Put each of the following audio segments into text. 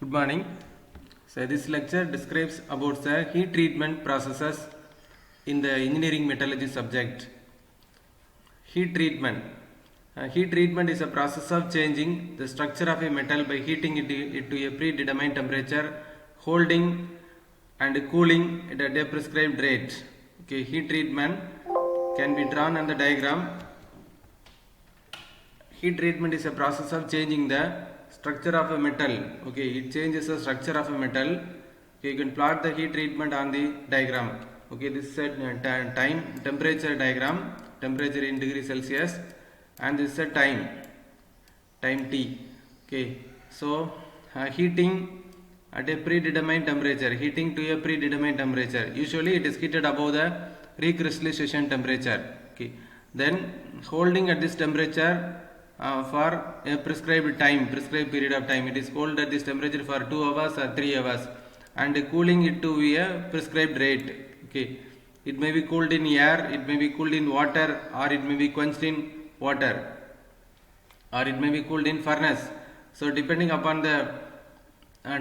Good morning. So this lecture describes about the heat treatment processes in the engineering metallurgy subject. Heat treatment. Heat treatment is a process of changing the structure of a metal by heating it to a predetermined temperature, holding and cooling it at a prescribed rate. Okay, heat treatment can be drawn on the diagram. Heat treatment is a process of changing the structure of a metal. Okay, it changes the structure of a metal. Okay, you can plot the heat treatment on the diagram. Okay, this is a time temperature diagram, temperature in degrees Celsius, and this is a time T. Okay, so heating at a predetermined temperature, heating to a predetermined temperature. Usually it is heated above the recrystallization temperature. Okay, then holding at this temperature for a prescribed period of time. It is cooled at this temperature for 2 hours or 3 hours, and cooling it to a prescribed rate. Okay, it may be cooled in air, it may be cooled in water, or it may be quenched in water, or it may be cooled in furnace. So depending upon the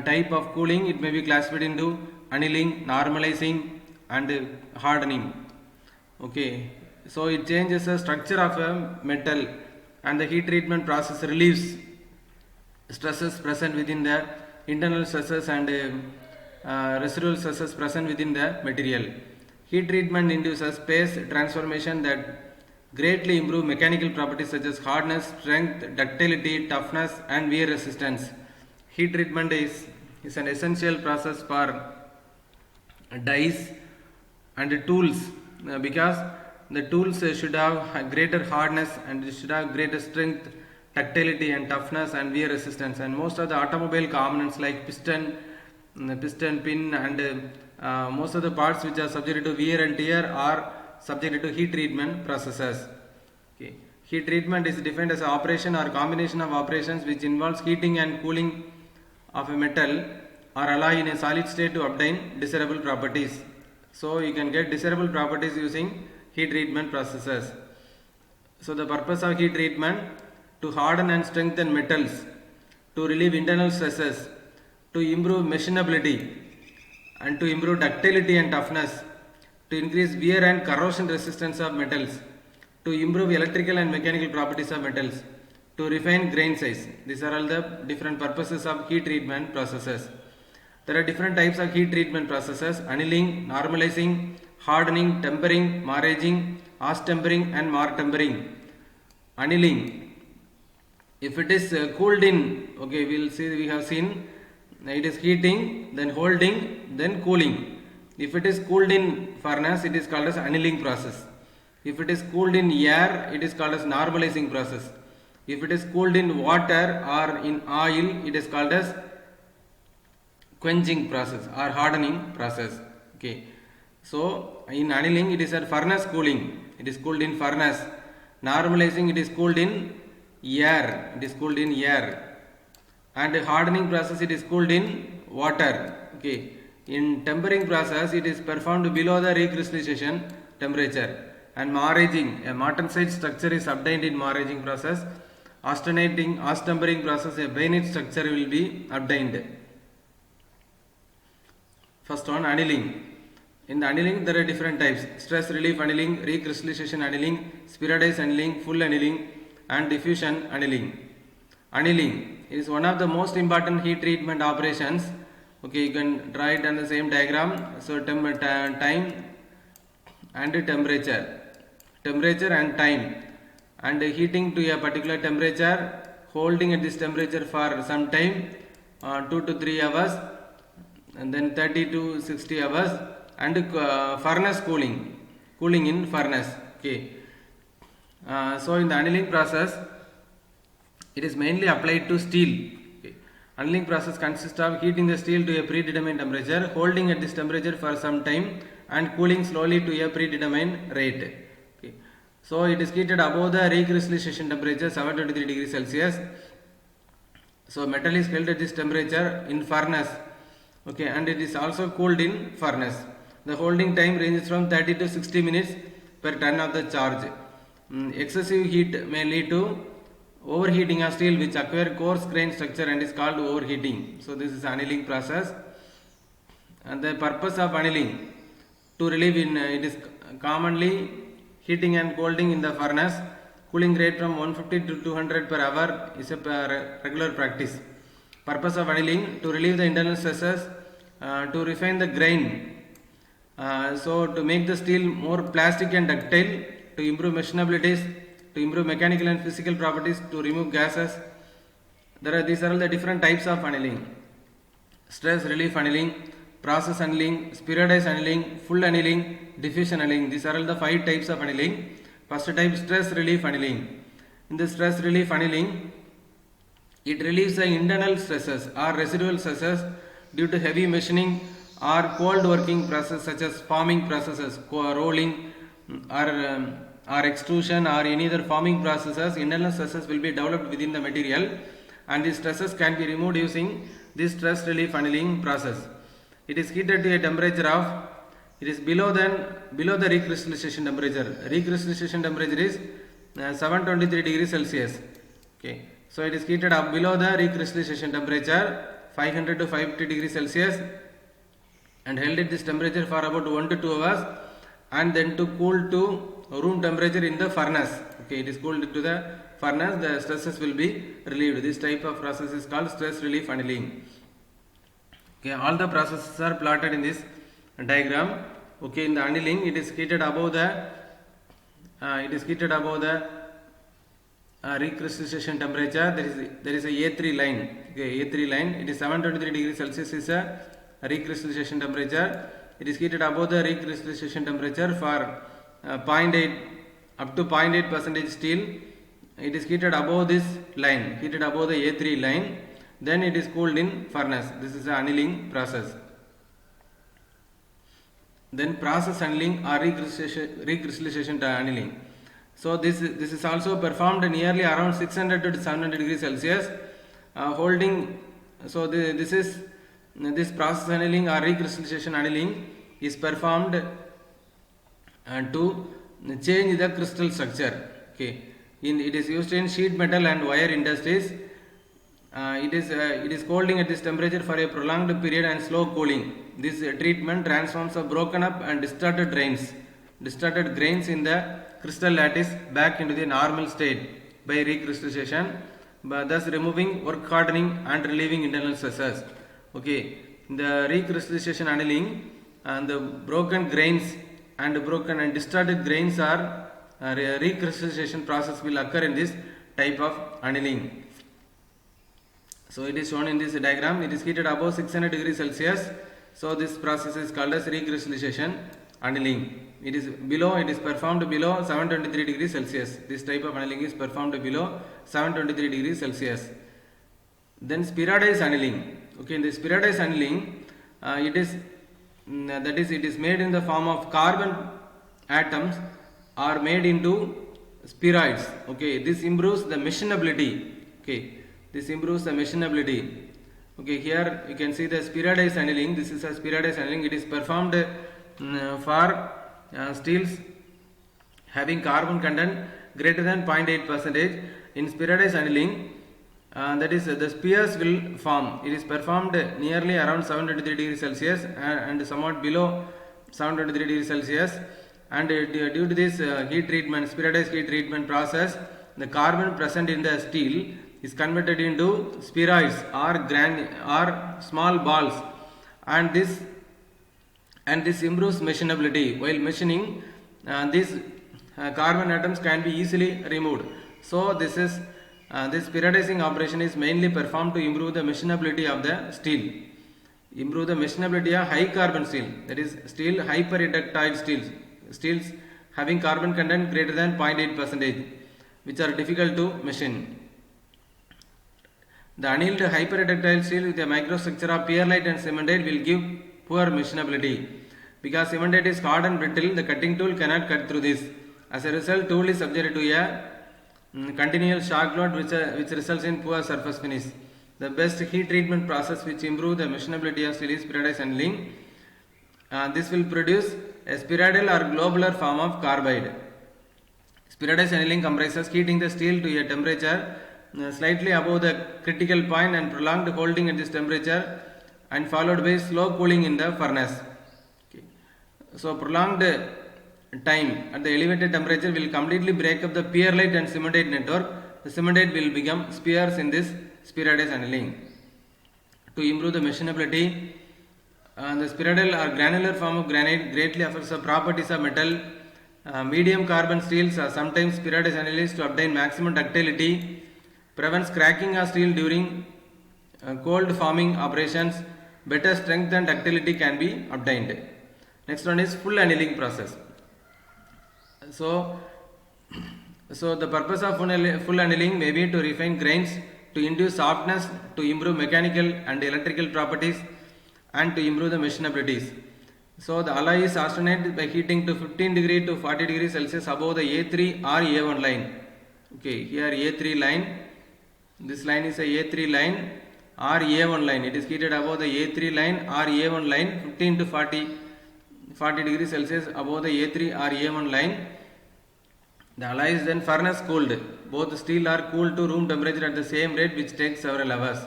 type of cooling, it may be classified into annealing, normalizing, and hardening. Okay, so it changes the structure of a metal, and the heat treatment process relieves stresses present within the internal stresses and residual stresses present within the material. Heat treatment induces phase transformation that greatly improve mechanical properties such as hardness, strength, ductility, toughness, and wear resistance. Heat treatment is an essential process for dies and tools because the tools should have greater hardness and should have greater strength, ductility, and toughness, and wear resistance. And most of the automobile components like piston, pin, and most of the parts which are subjected to wear and tear are subjected to heat treatment processes. Okay. Heat treatment is defined as an operation or combination of operations which involves heating and cooling of a metal or alloy in a solid state to obtain desirable properties. So you can get desirable properties using heat treatment processes. So the purpose of heat treatment: to harden and strengthen metals, to relieve internal stresses, to improve machinability, and to improve ductility and toughness, to increase wear and corrosion resistance of metals, to improve electrical and mechanical properties of metals, to refine grain size. These are all the different purposes of heat treatment processes. There are different types of heat treatment processes: annealing, normalizing, hardening, tempering, maraging, astempering, and martempering. Annealing, if it is cooled in, okay, we have seen it is heating, then holding, then cooling. If it is cooled in furnace, it is called as annealing process. If it is cooled in air, it is called as normalizing process. If it is cooled in water or in oil, it is called as quenching process or hardening process. Okay, so in annealing it is at furnace cooling, it is cooled in furnace. Normalizing, it is cooled in air, and hardening process, it is cooled in water. Okay, in tempering process, it is performed below the recrystallization temperature. And maraging, a martensite structure is obtained in maraging process. Astempering process, a bayonet structure will be obtained. First one, annealing. In the annealing, there are different types: stress relief annealing, recrystallization annealing, spheroidized annealing, full annealing, and diffusion annealing. Annealing is one of the most important heat treatment operations. Okay, you can draw it on the same diagram. So time and temperature and time, and heating to a particular temperature, holding at this temperature for some time, 2 to 3 hours, and then 30 to 60 hours, and furnace cooling in furnace. Okay, so in the annealing process, it is mainly applied to steel. Okay. Annealing process consists of heating the steel to a predetermined temperature, holding at this temperature for some time, and cooling slowly to a predetermined rate. Okay. So it is heated above the recrystallization temperature 723 degrees Celsius. So metal is held at this temperature in furnace. Okay, and it is also cooled in furnace. The holding time ranges from 30 to 60 minutes per ton of the charge. Excessive heat may lead to overheating of steel which acquire coarse grain structure and is called overheating. So this is annealing process. And the purpose of annealing to relieve in it is commonly heating and colding in the furnace. Cooling rate from 150 to 200 per hour is a regular practice. Purpose of annealing to relieve the internal stresses, to refine the grain, so to make the steel more plastic and ductile, to improve machinabilities, to improve mechanical and physical properties, to remove gases. These are all the different types of annealing: stress relief annealing, process annealing, periodized annealing, full annealing, diffusion annealing. These are all the 5 types of annealing. First type, stress relief annealing. In the stress relief annealing, it relieves the internal stresses or residual stresses due to heavy machining or cold working process such as forming processes, rolling or extrusion or any other forming processes. Internal stresses will be developed within the material, and these stresses can be removed using this stress relief annealing process. It is heated to a temperature of, it is below the recrystallization temperature. Recrystallization temperature is 723 degrees Celsius. Okay, so it is heated up below the recrystallization temperature 500 to 550 degrees Celsius and held at this temperature for about 1 to 2 hours, and then to cool to room temperature in the furnace. Okay, it is cooled to the furnace, the stresses will be relieved. This type of process is called stress relief annealing. Okay, all the processes are plotted in this diagram. Okay, in the annealing, it is heated above the recrystallization temperature. There is a A3 line. Okay, A3 line. It is 723 degrees Celsius is a recrystallization temperature. It is heated above the recrystallization temperature for 0.8 up to 0.8% steel. It is heated above this line, heated above the A3 line. Then it is cooled in furnace. This is the annealing process. Then process annealing or recrystallization annealing. So this is also performed nearly around 600 to 700 degrees Celsius, holding. So this process annealing or recrystallization annealing is performed to change the crystal structure. Okay, it is used in sheet metal and wire industries. It is colding at this temperature for a prolonged period and slow cooling. This treatment transforms the broken up and distorted grains in the crystal lattice back into the normal state by recrystallization, thus removing, work hardening and relieving internal stresses. Okay, in the recrystallization annealing, the broken grains and distorted grains are recrystallization process will occur in this type of annealing. So it is shown in this diagram. It is heated above 600 degrees Celsius. So this process is called as recrystallization annealing. It is performed below 723 degrees Celsius. This type of annealing is performed below 723 degrees Celsius. Then periodized annealing. Okay, in this periodized annealing, it is made in the form of carbon atoms are made into spheroids. Okay, this improves the machinability. Okay, this improves the machinability. Okay, here you can see the periodized annealing. This is a periodized annealing. It is performed for steels having carbon content greater than 0.8%. In periodized annealing, that is the spheres will form. It is performed nearly around 723 degrees Celsius and somewhat below 723 degrees Celsius. And due to this heat treatment, periodized heat treatment process, the carbon present in the steel is converted into spheroids or small balls, and this improves machinability. While machining, these carbon atoms can be easily removed. So this periodizing operation is mainly performed to improve the machinability of the steel. Improve the machinability of high carbon steel, that is steel hyperductile steels having carbon content greater than 0.8%, which are difficult to machine. The annealed hyperductile steel with a microstructure of perlite and cementite will give poor machinability. Because cementite is hard and brittle, the cutting tool cannot cut through this. As a result, tool is subjected to a continual shock load which results in poor surface finish. The best heat treatment process which improves the machinability of steel is periodized annealing. This will produce a spheroidal or globular form of carbide. Periodized annealing comprises heating the steel to a temperature slightly above the critical point and prolonged holding at this temperature and followed by slow cooling in the furnace. Okay. So prolonged time at the elevated temperature will completely break up the pearlite and cementite network. The cementite will become spheres in this spheroidal annealing. To improve the machinability, the spheroidal or granular form of granite greatly affects the properties of metal. Medium carbon steels are sometimes spheroidal annealed to obtain maximum ductility, prevents cracking of steel during cold forming operations. Better strength and ductility can be obtained. Next one is full annealing process. So the purpose of full annealing may be to refine grains, to induce softness, to improve mechanical and electrical properties, and to improve the machinabilities. So the alloy is austened by heating to 15 degree to 40 degrees Celsius above the A3 or A1 line. Okay, here A3 line, this line is a A3 line or A1 line. It is heated above the A3 line or A1 line 15 to 40 degrees Celsius above the A3 or A1 line. The alloy is then furnace cooled. Both steel are cooled to room temperature at the same rate, which takes several hours.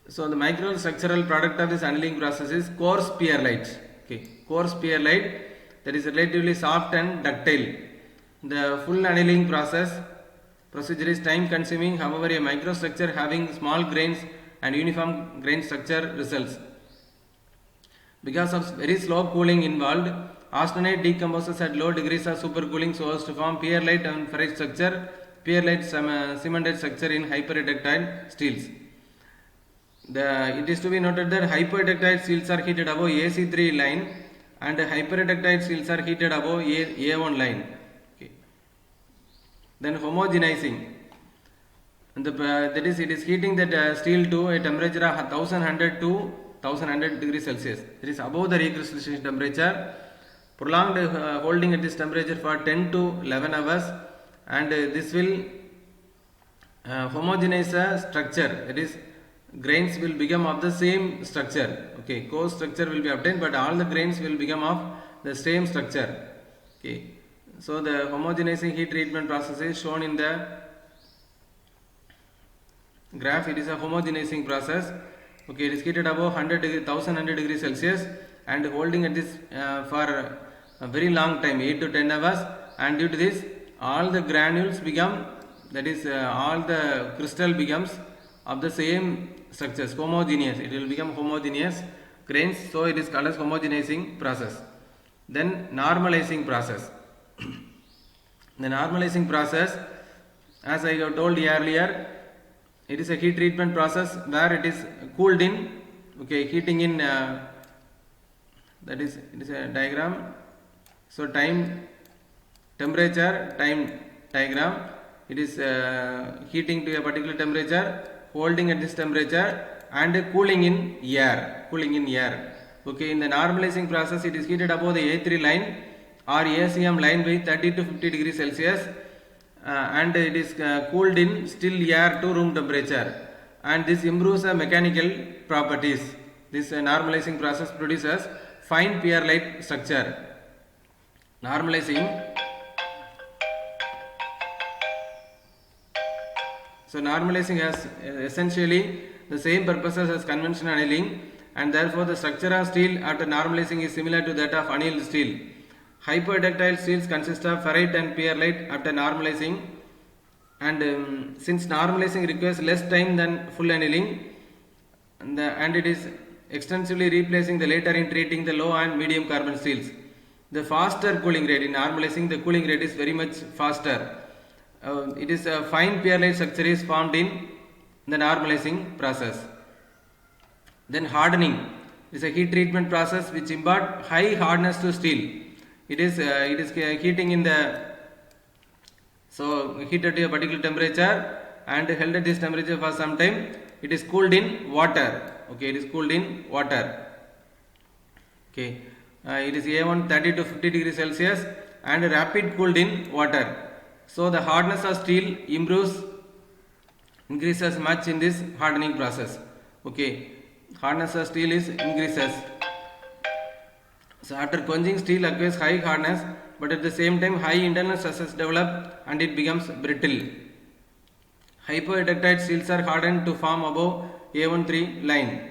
So the microstructural product of this annealing process is coarse pearlite. Okay, coarse pearlite that is relatively soft and ductile. The full annealing procedure is time consuming. However, a microstructure having small grains and uniform grain structure results. Because of very slow cooling involved, austenite decomposes at low degrees of supercooling so as to form pearlite and ferrite structure, pearlite cemented structure in hyperductile steels. It is to be noted that hyperductile steels are heated above AC3 line and hyperductile steels are heated above A1 line. Okay. Then homogenizing. And that is, it is heating that steel to a temperature of 1100 to 1100 degrees Celsius. It is above the recrystallization temperature. Prolonged holding at this temperature for 10 to 11 hours, and this will homogenize a structure. That is, grains will become of the same structure. Okay, coarse structure will be obtained, but all the grains will become of the same structure. Okay, so the homogenizing heat treatment process is shown in the graph. It is a homogenizing process. Okay, it is heated above 1100 degrees Celsius and holding at this for a very long time, 8 to 10 hours, and due to this all the granules become, that is all the crystal becomes of the same structures, homogeneous. It will become homogeneous grains, so it is called as homogenizing process. Then normalizing process. The normalizing process, as I have told earlier, it is a heat treatment process where it is cooled in, okay, heating in, that is, it is a diagram. So time, temperature, time diagram. It is heating to a particular temperature, holding at this temperature, and cooling in air. Okay, in the normalizing process, it is heated above the A3 line or ACM line by 30 to 50 degrees Celsius, and it is cooled in still air to room temperature, and this improves the mechanical properties. This normalizing process produces fine pearlite structure. Normalizing. So normalizing has essentially the same purposes as conventional annealing, and therefore the structure of steel after normalizing is similar to that of annealed steel. Hyperductile steels consist of ferrite and pearlite after normalizing, and since normalizing requires less time than full annealing, and it is extensively replacing the later in treating the low and medium carbon steels. The faster cooling rate in normalizing, the cooling rate is very much faster. It is a fine pearlite structure is formed in the normalizing process. Then hardening is a heat treatment process which impart high hardness to steel. It is heating in the, so heated to a particular temperature and held at this temperature for some time. It is cooled in water. Okay, it is cooled in water. Okay, it is A1 30 to 50 degrees Celsius and rapid cooled in water. So the hardness of steel increases much in this hardening process. Okay, hardness of steel is increases. So after quenching, steel acquires high hardness, but at the same time high internal stresses develop and it becomes brittle. Hypohydratite steels are hardened to form above A13 line.